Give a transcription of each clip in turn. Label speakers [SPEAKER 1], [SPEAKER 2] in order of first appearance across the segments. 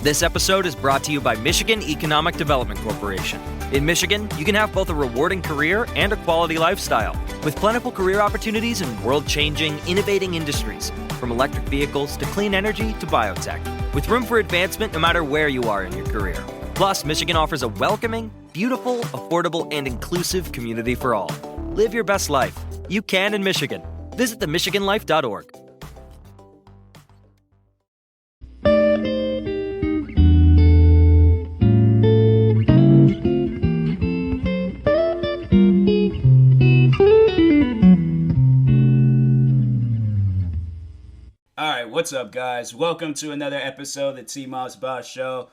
[SPEAKER 1] This episode is brought to you by Michigan Economic Development Corporation. In Michigan, you can have both a rewarding career and a quality lifestyle, with plentiful career opportunities in world-changing, innovating industries, from electric vehicles to clean energy to biotech, with room for advancement no matter where you are in your career. Plus, Michigan offers a welcoming, beautiful, affordable, and inclusive community for all. Live your best life. You can in Michigan. Visit themichiganlife.org.
[SPEAKER 2] What's up, guys? Welcome to another episode of the TMossBoss show.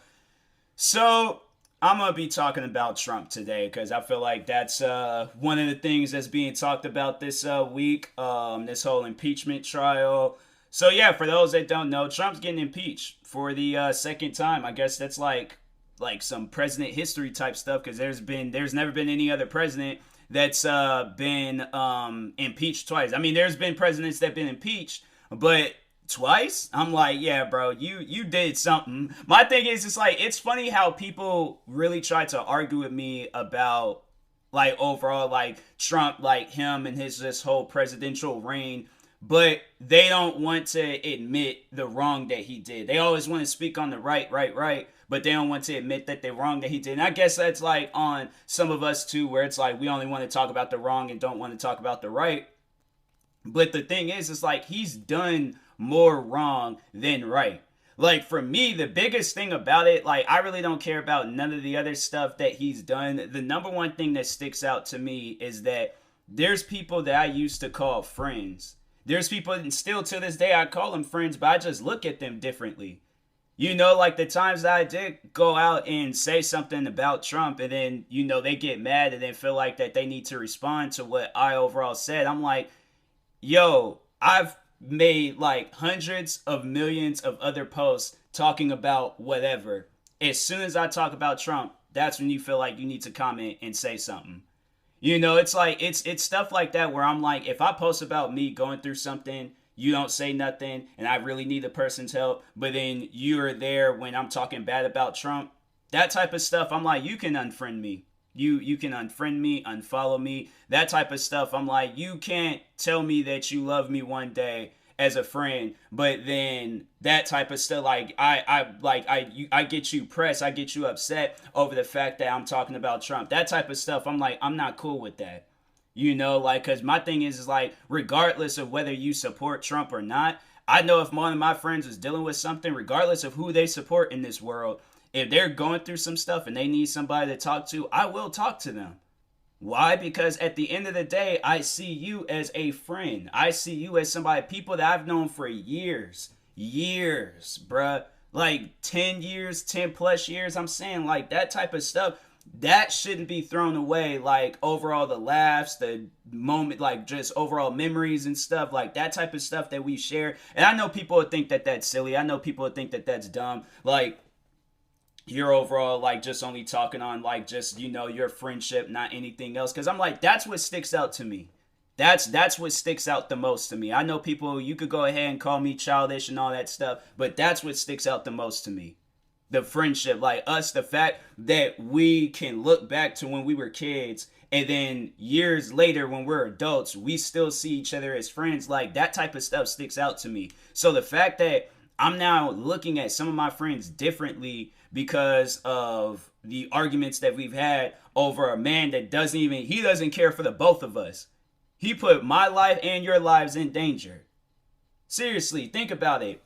[SPEAKER 2] So, I'm going to be talking about Trump today because I feel like that's one of the things that's being talked about this week, this whole impeachment trial. So, yeah, for those that don't know, Trump's getting impeached for the second time. I guess that's like some president history type stuff because there's never been any other president that's been impeached twice. I mean, there's been presidents that have been impeached, but twice? I'm like, yeah, bro, you did something. My thing is, it's funny how people really try to argue with me about, overall, Trump, him and this whole presidential reign, but they don't want to admit the wrong that he did. They always want to speak on the right, but they don't want to admit that they're wrong that he did. And I guess that's, on some of us, too, where it's we only want to talk about the wrong and don't want to talk about the right. But the thing is, he's done more wrong than right. For me, the biggest thing about it, I really don't care about none of the other stuff that he's done. The number one thing that sticks out to me is that there's people that I used to call friends. There's people, and still to this day, I call them friends, but I just look at them differently. You know, the times that I did go out and say something about Trump and then, they get mad and then feel like that they need to respond to what I overall said. I'm like, yo, I've made hundreds of millions of other posts talking about whatever. As soon as I talk about Trump, that's when you feel like you need to comment and say something. It's stuff like that where I'm like, if I post about me going through something, you don't say nothing, and I really need the person's help, but then you're there when I'm talking bad about Trump. That type of stuff, I'm like, you can unfriend me. You can unfriend me, unfollow me, that type of stuff. I'm like, you can't tell me that you love me one day as a friend, but then that type of stuff, I get you pressed, I get you upset over the fact that I'm talking about Trump. That type of stuff, I'm like, I'm not cool with that. Because my thing is regardless of whether you support Trump or not, I know if one of my friends is dealing with something, regardless of who they support in this world, if they're going through some stuff and they need somebody to talk to, I will talk to them. Why? Because at the end of the day, I see you as a friend. I see you as somebody, people that I've known for years, bruh. 10 years, 10 plus years. I'm saying that type of stuff, that shouldn't be thrown away. Overall, the laughs, the moment, just overall memories and stuff, that type of stuff that we share. And I know people would think that that's silly. I know people would think that that's dumb. You're overall just only talking on just your friendship, not anything else, because I'm that's what sticks out to me. That's what sticks out the most to me. I know people, you could go ahead and call me childish and all that stuff, but that's what sticks out the most to me. The friendship, us, the fact that we can look back to when we were kids and then years later when we're adults, we still see each other as friends. That type of stuff sticks out to me. So the fact that I'm now looking at some of my friends differently because of the arguments that we've had over a man that doesn't care for the both of us. He put my life and your lives in danger. Seriously, think about it.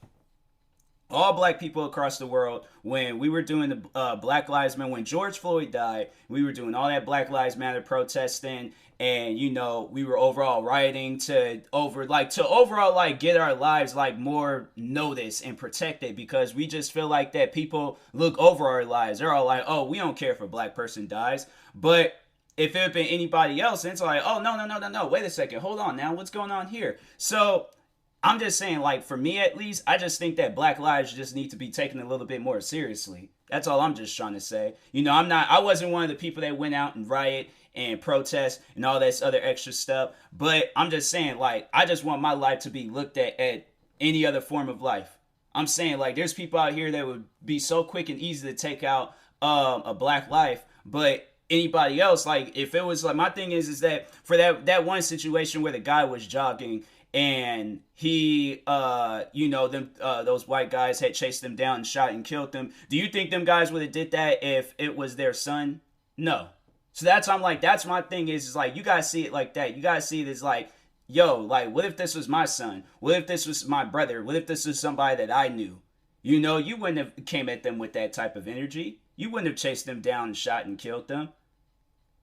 [SPEAKER 2] All black people across the world, when we were doing the Black Lives Matter, when George Floyd died, we were doing all that Black Lives Matter protesting, and we were overall rioting to overall get our lives more noticed and protected, because we just feel that people look over our lives. They're all oh, we don't care if a black person dies. But if it had been anybody else, it's oh, no, wait a second, hold on now, what's going on here? So I'm just saying, for me at least, I just think that black lives just need to be taken a little bit more seriously. That's all I'm just trying to say. I wasn't one of the people that went out and riot and protest and all this other extra stuff, but I'm just saying, I just want my life to be looked at any other form of life. I'm saying, like, there's people out here that would be so quick and easy to take out a black life, but anybody else, like, if it was like, my thing is that for that one situation where the guy was jogging and he those white guys had chased them down and shot and killed them, do you think them guys would have did that if it was their son? No. So that's my thing is like, you guys see it like that. You guys see it as like, yo, like, what if this was my son? What if this was my brother? What if this was somebody that I knew? You know, you wouldn't have came at them with that type of energy. You wouldn't have chased them down and shot and killed them.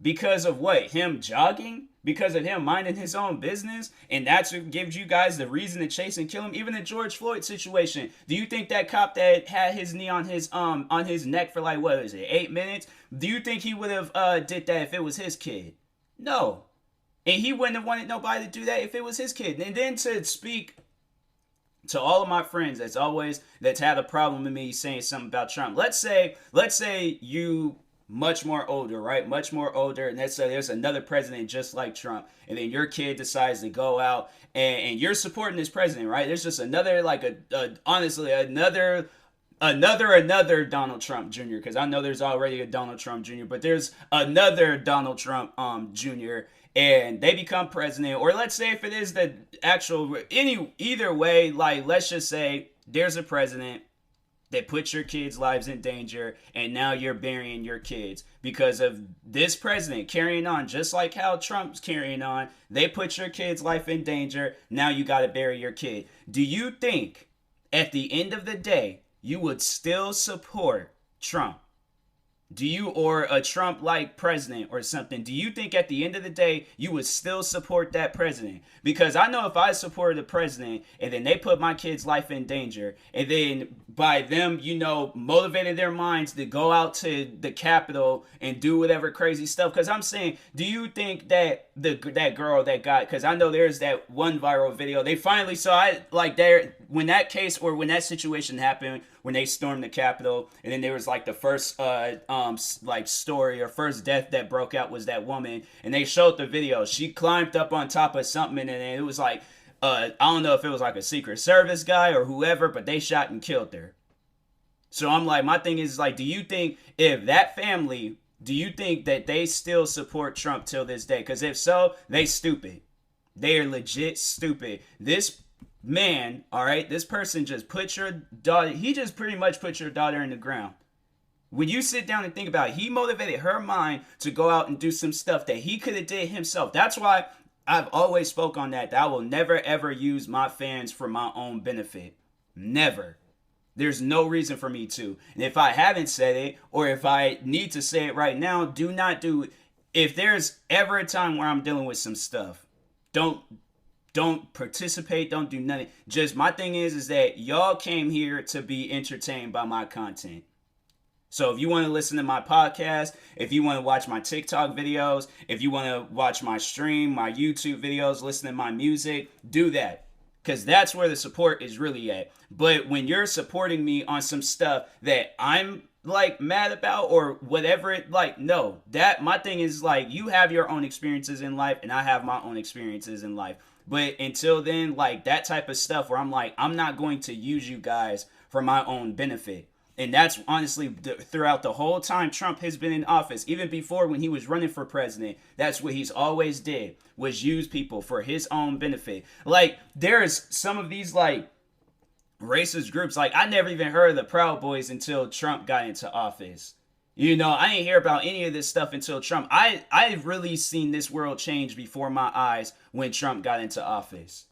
[SPEAKER 2] Because of what? Him jogging? Because of him minding his own business? And that's what gives you guys the reason to chase and kill him? Even the George Floyd situation. Do you think that cop that had his knee on his neck for like, what is it, 8 minutes? Do you think he would have did that if it was his kid? No. And he wouldn't have wanted nobody to do that if it was his kid. And then to speak to all of my friends that's had a problem with me saying something about Trump. Let's say you much more older, right? Much more older, and let's say there's another president just like Trump, and then your kid decides to go out and you're supporting this president, right? There's just another, like, honestly, another Donald Trump Jr., because I know there's already a Donald Trump Jr., but there's another Donald Trump Jr., and they become president. Or let's say if it is the actual, either way, like, let's just say there's a president that puts your kids' lives in danger, and now you're burying your kids because of this president carrying on just like how Trump's carrying on. They put your kid's life in danger. Now you got to bury your kid. Do you think at the end of the day you would still support Trump? Do you, or a Trump-like president or something, do you think at the end of the day you would still support that president? Because I know if I supported the president and then they put my kid's life in danger, and then by them, motivated their minds to go out to the Capitol and do whatever crazy stuff. Because I'm saying, do you think that that girl that got, because I know there's that one viral video, they finally saw it, like, there, when that case or when that situation happened, when they stormed the Capitol, and then there was like the first story or first death that broke out was that woman, and they showed the video. She climbed up on top of something, and then it was like, I don't know if it was like a Secret Service guy or whoever, but they shot and killed her. So I'm like, my thing is like, do you think if that family, do you think that they still support Trump till this day? Because if so, they stupid. They are legit stupid. This man, all right, this person just put your daughter, he just pretty much put your daughter in the ground. When you sit down and think about it, he motivated her mind to go out and do some stuff that he could have did himself. That's why I've always spoke on that I will never ever use my fans for my own benefit. Never. There's no reason for me to. And if I haven't said it, or if I need to say it right now, do not do it. If there's ever a time where I'm dealing with some stuff, don't participate, don't do nothing. Just my thing is that y'all came here to be entertained by my content. So if you want to listen to my podcast, if you want to watch my TikTok videos, if you want to watch my stream, my YouTube videos, listen to my music, do that. Because that's where the support is really at. But when you're supporting me on some stuff that I'm like mad about or whatever, it like, no, that my thing is like, you have your own experiences in life and I have my own experiences in life. But until then, like, that type of stuff where I'm like, I'm not going to use you guys for my own benefit. And that's honestly throughout the whole time Trump has been in office, even before when he was running for president, that's what he's always did, was use people for his own benefit. Like, there's some of these like racist groups, like I never even heard of the Proud Boys until Trump got into office. I didn't hear about any of this stuff until Trump. I've really seen this world change before my eyes when Trump got into office.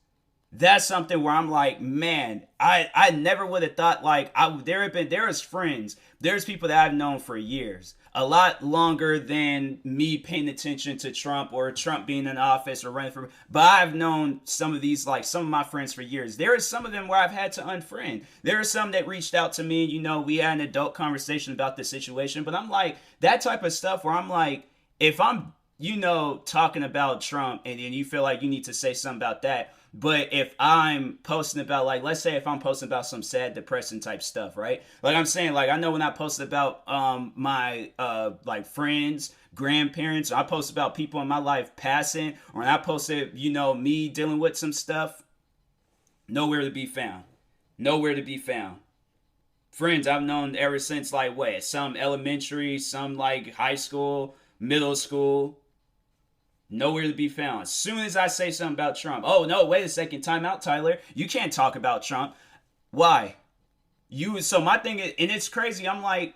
[SPEAKER 2] That's something where I'm like, man, I never would have thought, like, there's friends, there's people that I've known for years, a lot longer than me paying attention to Trump or Trump being in office or running for, but I've known some of these, like, some of my friends for years. There are some of them where I've had to unfriend. There are some that reached out to me, we had an adult conversation about the situation, but I'm like, that type of stuff where I'm like, if I'm, talking about Trump and then you feel like you need to say something about that, but if I'm posting about, like, let's say if I'm posting about some sad, depressing type stuff, right? Like I'm saying, like, I know when I posted about my like friends, grandparents, or I post about people in my life passing, or when I posted, me dealing with some stuff, nowhere to be found. Nowhere to be found. Friends I've known ever since like what? Some elementary, some like high school, middle school. Nowhere to be found. As soon as I say something about Trump, oh no, wait a second, time out, Tyler. You can't talk about Trump. Why? So my thing is, and it's crazy, I'm like,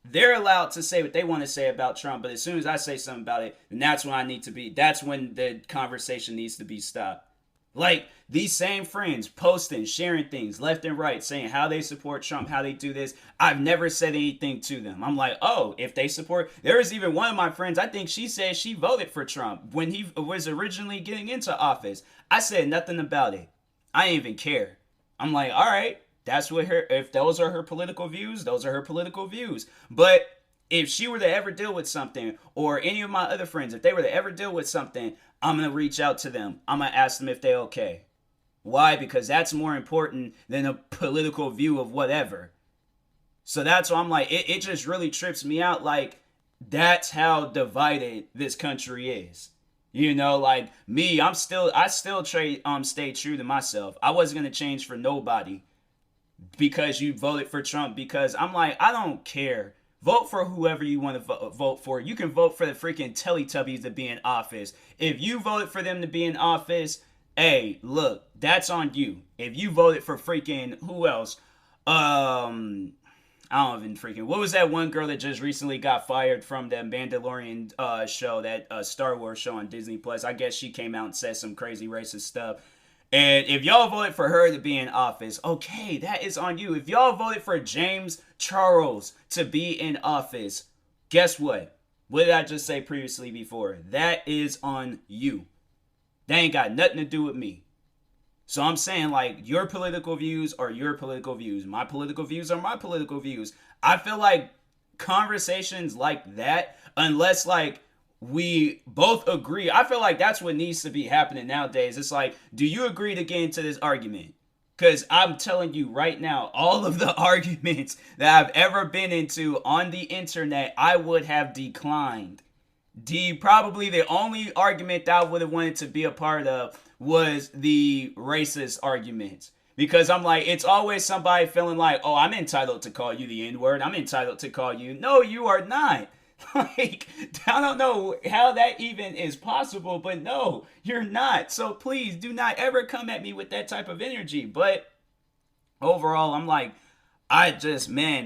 [SPEAKER 2] they're allowed to say what they want to say about Trump, but as soon as I say something about it, then that's when the conversation needs to be stopped. Like, these same friends posting, sharing things left and right, saying how they support Trump, how they do this. I've never said anything to them. I'm like, oh, if they support, there was even one of my friends, I think she said she voted for Trump when he was originally getting into office. I said nothing about it. I didn't even care. I'm like, all right, that's what if those are her political views, those are her political views. But if she were to ever deal with something, or any of my other friends, if they were to ever deal with something, I'm going to reach out to them. I'm going to ask them if they're okay. Why? Because that's more important than a political view of whatever. So that's why I'm like, it just really trips me out. Like, that's how divided this country is. You know, like me, I still stay true to myself. I wasn't going to change for nobody because you voted for Trump, because I'm like, I don't care. Vote for whoever you want to vote for. You can vote for the freaking Teletubbies to be in office. If you voted for them to be in office, hey, look, that's on you. If you voted for freaking, who else? I don't even freaking, what was that one girl that just recently got fired from the Mandalorian show, that Star Wars show on Disney Plus? I guess she came out and said some crazy racist stuff. And if y'all voted for her to be in office, okay, that is on you. If y'all voted for James Charles to be in office, guess what? What did I just say previously before? That is on you. That ain't got nothing to do with me. So I'm saying, like, your political views are your political views. My political views are my political views. I feel like conversations like that, unless, like, we both agree, I feel like that's what needs to be happening nowadays. It's like, do you agree to get into this argument? Because I'm telling you right now, all of the arguments that I've ever been into on the internet, I would have declined. Probably the only argument that I would have wanted to be a part of was the racist arguments. Because I'm like, it's always somebody feeling like, oh, I'm entitled to call you the N-word. I'm entitled to call you. No, you are not. Like, I don't know how that even is possible, but no, you're not. So please do not ever come at me with that type of energy. But overall, I'm like,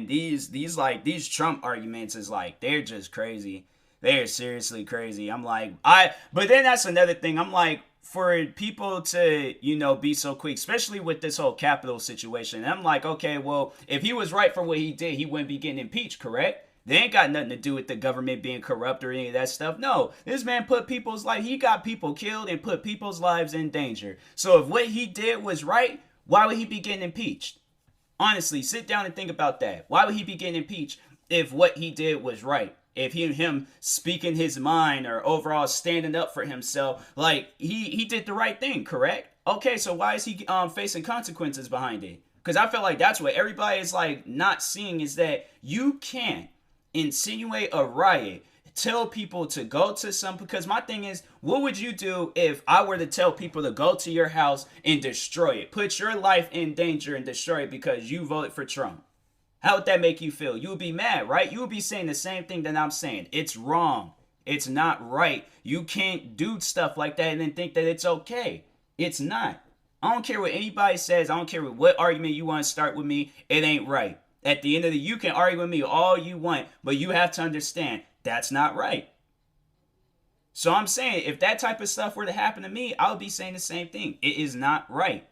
[SPEAKER 2] these Trump arguments is like, they're just crazy. They're seriously crazy. I'm like, but then that's another thing. I'm like, for people to, be so quick, especially with this whole Capitol situation. I'm like, okay, well, if he was right for what he did, he wouldn't be getting impeached, correct? They ain't got nothing to do with the government being corrupt or any of that stuff. No, this man he got people killed and put people's lives in danger. So if what he did was right, why would he be getting impeached? Honestly, sit down and think about that. Why would he be getting impeached if what he did was right? If him speaking his mind or overall standing up for himself, like he did the right thing, correct? Okay, so why is he facing consequences behind it? Because I feel like that's what everybody is like not seeing, is that you can't insinuate a riot, tell people to go to because my thing is, what would you do if I were to tell people to go to your house and destroy it, put your life in danger and destroy it because you voted for Trump? How would that make you feel? You would be mad, right? You would be saying the same thing that I'm saying. It's wrong. It's not right. You can't do stuff like that and then think that it's okay. It's not. I don't care what anybody says. I don't care what argument you want to start with me. It ain't right. At the end of you can argue with me all you want, but you have to understand that's not right. So I'm saying, if that type of stuff were to happen to me, I would be saying the same thing. It is not right.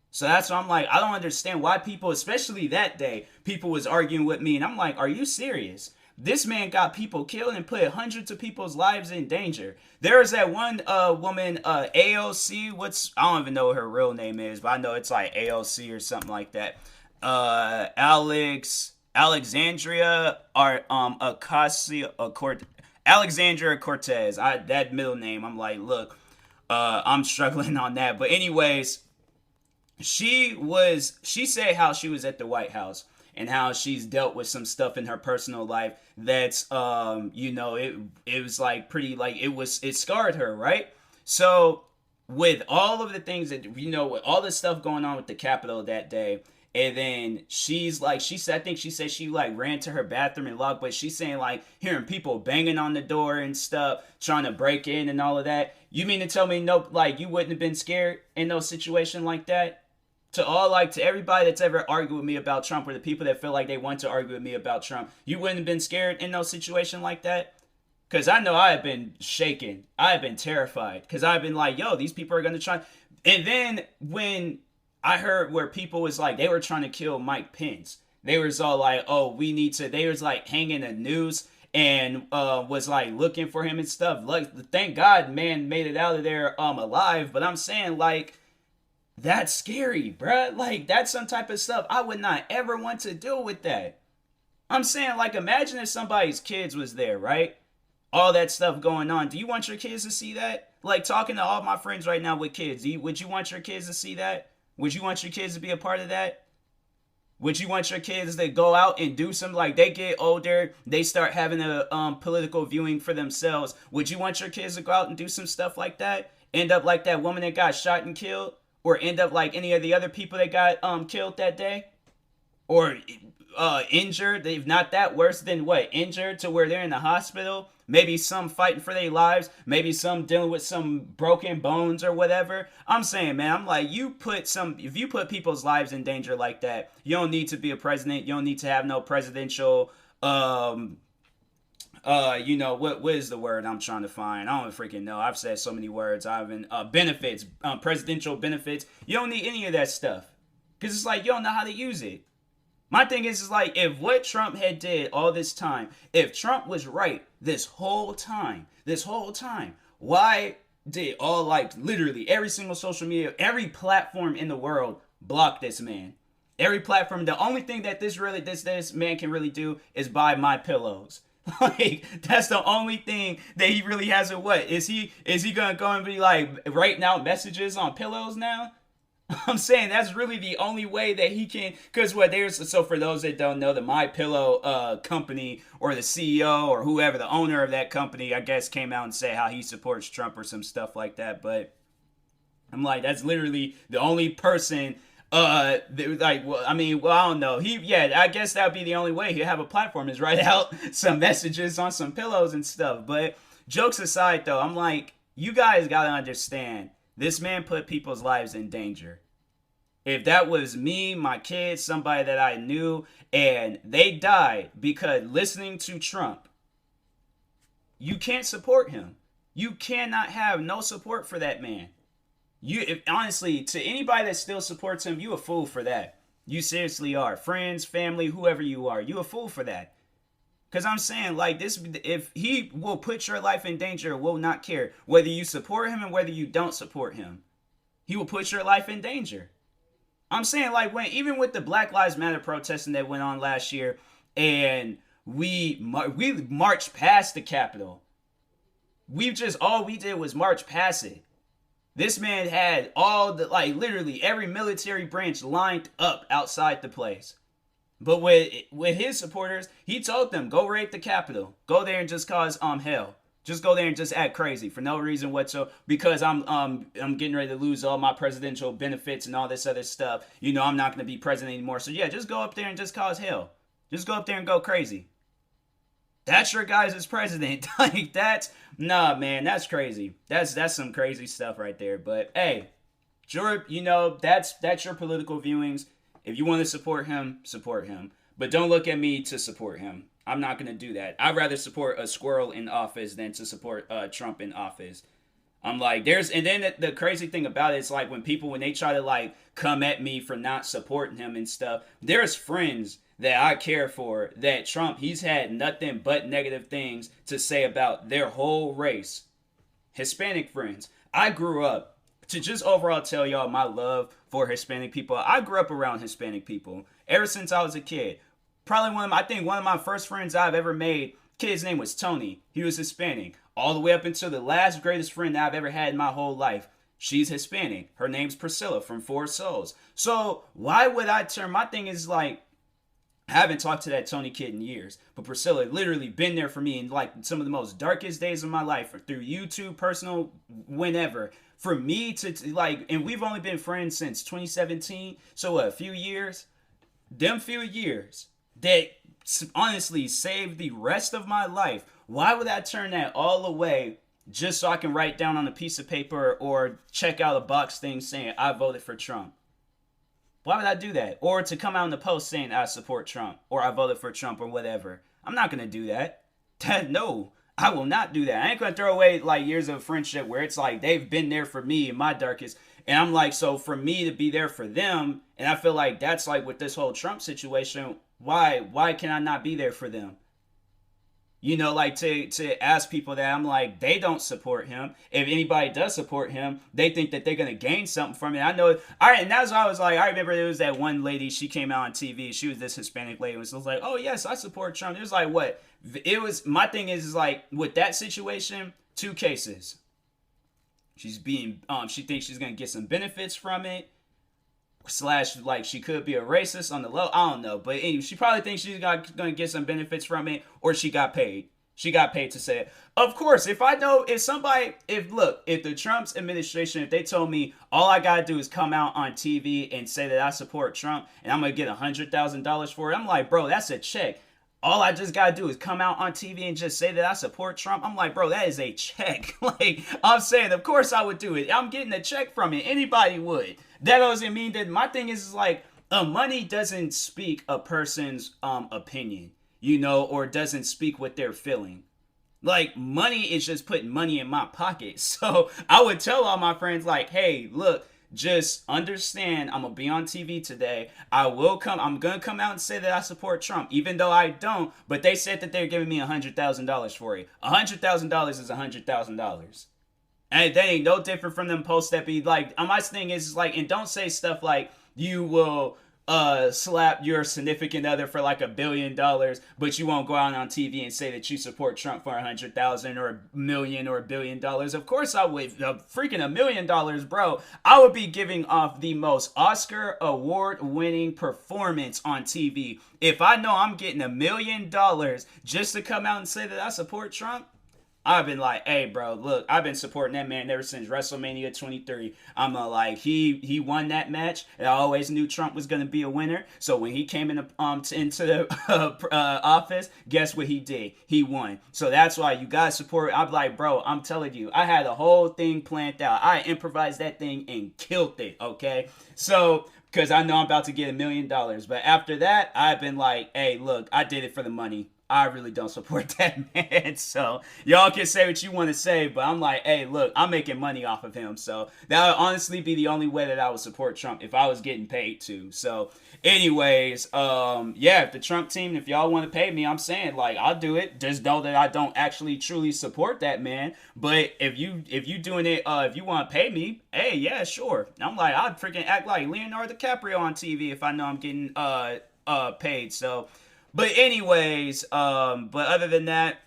[SPEAKER 2] So that's why I'm like, I don't understand why people, especially that day, people was arguing with me. And I'm like, are you serious? This man got people killed and put hundreds of people's lives in danger. There's that one woman, AOC, I don't even know what her real name is, but I know it's like AOC or something like that. Alexandria Alexandria Cortez. That middle name, I'm like, look, I'm struggling on that. But anyways, she said how she was at the White House and how she's dealt with some stuff in her personal life that's it was like pretty, like it scarred her, right? So with all of the things that with all the stuff going on with the Capitol that day, And then she's like, I think she said she like ran to her bathroom and locked, but she's saying like hearing people banging on the door and stuff, trying to break in and all of that. You mean to tell me no, like you wouldn't have been scared in no situation like that? To everybody that's ever argued with me about Trump, or the people that feel like they want to argue with me about Trump, you wouldn't have been scared in no situation like that? Because I know I have been shaken. I have been terrified. Because I've been like, yo, these people are going to try. And then when I heard where people was like, they were trying to kill Mike Pence. They was all like, oh, they was like hanging a noose and was like looking for him and stuff. Like, thank God, man made it out of there alive. But I'm saying, like, that's scary, bruh. Like, that's some type of stuff I would not ever want to deal with that. I'm saying, like, imagine if somebody's kids was there, right? All that stuff going on. Do you want your kids to see that? Like, talking to all my friends right now with kids, would you want your kids to see that? Would you want your kids to be a part of that? Would you want your kids to go out and do something, like they get older, they start having a political viewing for themselves? Would you want your kids to go out and do some stuff like that? End up like that woman that got shot and killed? Or end up like any of the other people that got killed that day? Or injured, if not that, worse than what? Injured to where they're in the hospital? Maybe some fighting for their lives. Maybe some dealing with some broken bones or whatever. I'm saying, man, I'm like, if you put people's lives in danger like that, you don't need to be a president. You don't need to have no presidential, what is the word I'm trying to find? I don't freaking know. I've said so many words. Benefits, presidential benefits. You don't need any of that stuff. Because it's like, you don't know how to use it. My thing is like, if what Trump had did all this time, if Trump was right this whole time, why did literally every single social media, every platform in the world block this man? Every platform, the only thing that this man can really do is buy my pillows. Like, that's the only thing that he really has. What is he gonna go and be like writing out messages on pillows now? I'm saying that's really the only way that he can, because so for those that don't know, the My Pillow company, or the CEO or whoever, the owner of that company, I guess, came out and said how he supports Trump or some stuff like that. But I'm like, that's literally the only person I don't know. I guess that would be the only way he'd have a platform, is write out some messages on some pillows and stuff. But jokes aside though, I'm like, you guys gotta understand, this man put people's lives in danger. If that was me, my kids, somebody that I knew, and they died because listening to Trump, you can't support him. You cannot have no support for that man. Honestly, to anybody that still supports him, you a fool for that. You seriously are. Friends, family, whoever you are, you a fool for that. Because I'm saying, like, this, if he will put your life in danger, will not care whether you support him and whether you don't support him. He will put your life in danger. I'm saying, like, even with the Black Lives Matter protesting that went on last year, and we marched past the Capitol. All we did was march past it. This man had literally every military branch lined up outside the place. But with his supporters, he told them, go raid the Capitol. Go there and just cause hell. Just go there and just act crazy for no reason whatsoever, because I'm getting ready to lose all my presidential benefits and all this other stuff. You know, I'm not going to be president anymore. So yeah, just go up there and just cause hell. Just go up there and go crazy. That's your guys as president. Like, man, that's crazy. That's some crazy stuff right there. But hey, sure, that's your political viewings. If you want to support him, support him. But don't look at me to support him. I'm not going to do that. I'd rather support a squirrel in office than to support Trump in office. I'm like, and then the crazy thing about it is, like, when they try to, like, come at me for not supporting him and stuff, there's friends that I care for that Trump, he's had nothing but negative things to say about their whole race. Hispanic friends. I grew up, to just overall tell y'all my love for Hispanic people, I grew up around Hispanic people ever since I was a kid. Probably one of my first friends I've ever made, kid's name was Tony. He was Hispanic. All the way up until the last greatest friend that I've ever had in my whole life. She's Hispanic. Her name's Priscilla from Four Souls. So why would I my thing is, like, I haven't talked to that Tony kid in years, but Priscilla literally been there for me in, like, some of the most darkest days of my life, or through YouTube, personal, whenever. For me to like, and we've only been friends since 2017, so a few years. them few years that honestly saved the rest of my life, why would I turn that all away just so I can write down on a piece of paper or check out a box thing saying I voted for Trump? Why would I do that? Or to come out in the post saying I support Trump or I voted for Trump or whatever. I'm not going to do that. No, I will not do that. I ain't going to throw away like years of friendship where it's like they've been there for me in my darkest. And I'm like, so for me to be there for them, and I feel like that's like with this whole Trump situation, why can I not be there for them? You know, like to ask people that, I'm like, they don't support him. If anybody does support him, they think that they're going to gain something from it. I know. All right. And that's why I was like, I remember there was that one lady, she came out on TV. She was this Hispanic lady. And so I was like, oh, yes, I support Trump. It was like, what? It was, my thing is like, with that situation, 2 cases. She's being, she thinks she's going to get some benefits from it. / like she could be a racist on the low. I don't know. But anyway, she probably thinks she's going to get some benefits from it, or she got paid. She got paid to say it. Of course, if I know, if the Trump's administration, if they told me all I got to do is come out on TV and say that I support Trump and I'm going to get $100,000 for it, I'm like, bro, that's a check. All I just got to do is come out on TV and just say that I support Trump. I'm like, bro, that is a check. Like, I'm saying, of course I would do it. I'm getting a check from it. Anybody would. That doesn't mean that my thing is like, money doesn't speak a person's opinion, you know, or doesn't speak what they're feeling. Like, money is just putting money in my pocket. So I would tell all my friends, like, hey, look, just understand, I'm going to be on TV today. I'm going to come out and say that I support Trump, even though I don't. But they said that they're giving me $100,000 for it. $100,000 is $100,000. And that ain't no different from them posts that be like, my thing is like, and don't say stuff like you will slap your significant other for like $1 billion, but you won't go out on TV and say that you support Trump for 100,000 or $1 million or $1 billion. Of course I would. Freaking $1 million, bro. I would be giving off the most Oscar award winning performance on TV if I know I'm getting $1 million just to come out and say that I support Trump. I've been like, hey, bro, look, I've been supporting that man ever since WrestleMania 23. I'm like, he won that match, and I always knew Trump was going to be a winner. So when he came into the office, guess what he did? He won. So that's why you guys support. I'm like, bro, I'm telling you, I had a whole thing planned out. I improvised that thing and killed it, okay? So, because I know I'm about to get $1 million. But after that, I've been like, hey, look, I did it for the money. I really don't support that man. So y'all can say what you want to say, but I'm like, hey, look, I'm making money off of him. So that would honestly be the only way that I would support Trump if I was getting paid to. So anyways, yeah, if the Trump team, if y'all want to pay me, I'm saying like, I'll do it. Just know that I don't actually truly support that man. But if you doing it, if you want to pay me, hey, yeah, sure. I'm like, I'd freaking act like Leonardo DiCaprio on TV if I know I'm getting paid. So, but anyways, but other than that,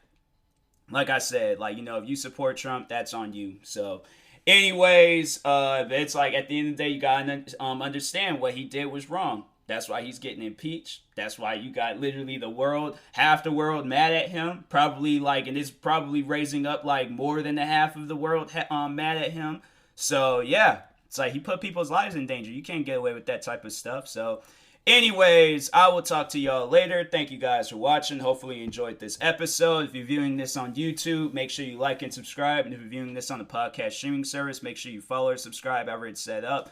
[SPEAKER 2] like I said, like, you know, if you support Trump, that's on you. So anyways, it's like at the end of the day, you gotta understand what he did was wrong. That's why he's getting impeached. That's why you got literally the world, half the world mad at him. Probably like, and it's probably raising up like more than the half of the world mad at him. So yeah, it's like he put people's lives in danger. You can't get away with that type of stuff. So anyways, I will talk to y'all later. Thank you guys for watching. Hopefully you enjoyed this episode. If you're viewing this on YouTube, make sure you like and subscribe. And if you're viewing this on the podcast streaming service, make sure you follow or subscribe however it's set up.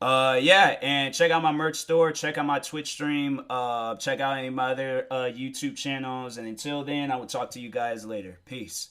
[SPEAKER 2] Yeah, and check out my merch store. Check out my Twitch stream. Check out any of my other YouTube channels. And until then, I will talk to you guys later. Peace.